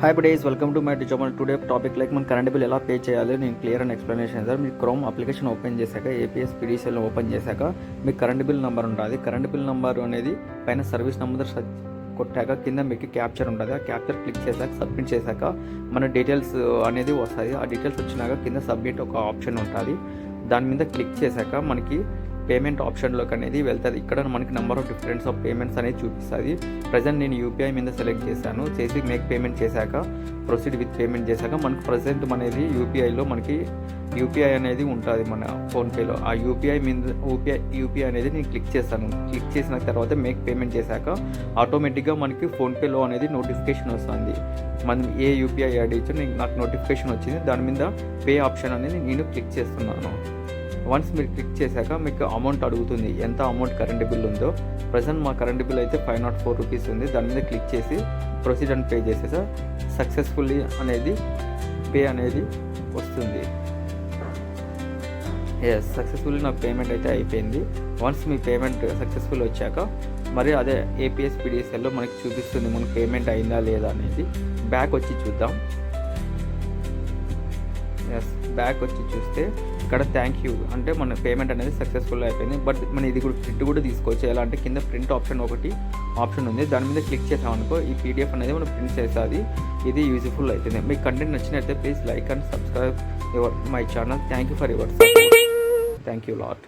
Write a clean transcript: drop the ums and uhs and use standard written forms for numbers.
Hi buddies, welcome to my channel. Today topic like మన current bill ఎలా pay చేయాలి నేను క్లియర్ అండ్ ఎక్స్ప్లెనేషన్ ఇస్తాను. మీరు క్రోమ్ అప్లికేషన్ ఓపెన్ చేశాక ఏపీఎస్ పీడీసీఎల్ ఓపెన్ చేశాక మీకు కరెంట్ బిల్ నెంబర్ ఉంటుంది. కరెంట్ బిల్ నెంబర్ అనేది పైన సర్వీస్ నెంబర్ కొట్టాక కింద మీకు క్యాప్చర్ ఉంటుంది. ఆ క్యాప్చర్ క్లిక్ చేశాక సబ్మిట్ చేశాక మన డీటెయిల్స్ అనేది వస్తుంది. ఆ డీటెయిల్స్ వచ్చినాక కింద సబ్మిట్ ఒక ఆప్షన్ ఉంటుంది. దాని మీద క్లిక్ చేశాక మనకి పేమెంట్ ఆప్షన్లోకి అనేది వెళ్తుంది. ఇక్కడ మనకి number of difference of payments అనేది చూపిస్తుంది. ప్రజెంట్ నేను యూపీఐ మీద సెలెక్ట్ చేశాను. చేసి మేక్ పేమెంట్ చేశాక ప్రొసీడ్ విత్ పేమెంట్ చేశాక మనకి ప్రజెంట్ అనేది యూపీఐలో మనకి యూపీఐ అనేది ఉంటుంది మన ఫోన్పేలో. ఆ యూపీఐ మీద యూపీఐ అనేది నేను క్లిక్ చేస్తాను. క్లిక్ చేసిన తర్వాత మేక్ పేమెంట్ చేశాక ఆటోమేటిక్గా మనకి ఫోన్పేలో అనేది నోటిఫికేషన్ వస్తుంది. మనం ఏ యూపీఐ ఐడి ఇచ్చో నాకు నోటిఫికేషన్ వచ్చింది. దాని మీద పే ఆప్షన్ అనేది నేను క్లిక్ చేస్తున్నాను. వన్స్ మీరు క్లిక్ చేశాక మీకు అమౌంట్ అడుగుతుంది, ఎంత అమౌంట్ కరెంట్ బిల్ ఉందో. ప్రజెంట్ మా కరెంట్ బిల్ అయితే 504 రూపీస్ ఉంది. దాని మీద క్లిక్ చేసి ప్రొసీడ్ అని పే చేసేసా సక్సెస్ఫుల్లీ అనేది పే అనేది వస్తుంది. సక్సెస్ఫుల్లీ నాకు పేమెంట్ అయితే అయిపోయింది. వన్స్ మీ పేమెంట్ సక్సెస్ఫుల్ వచ్చాక మరి అదే ఏపీఎస్ పీడీసీఎల్లో మనకి చూపిస్తుంది మనకి పేమెంట్ అయిందా లేదా అనేది. బ్యాక్ వచ్చి చూద్దాం. బ్యాక్ వచ్చి చూస్తే ఇక్కడ థ్యాంక్ యూ అంటే మన పేమెంట్ అనేది సక్సెస్ఫుల్ అయిపోయింది. బట్ మనం ఇది కూడా ప్రింట్ కూడా తీసుకోవచ్చు. ఎలా అంటే కింద ప్రింట్ ఆప్షన్ ఆప్షన్ ఉంది. దాని మీద క్లిక్ చేసామనుకో ఈ పీడిఎఫ్ అనేది మనం ప్రింట్ చేస్తుంది. ఇది యూజ్ఫుల్ అవుతుంది. మీకు కంటెంట్ నచ్చినట్లయితే please like and subscribe my channel. Thank you for your support. Thank you lot.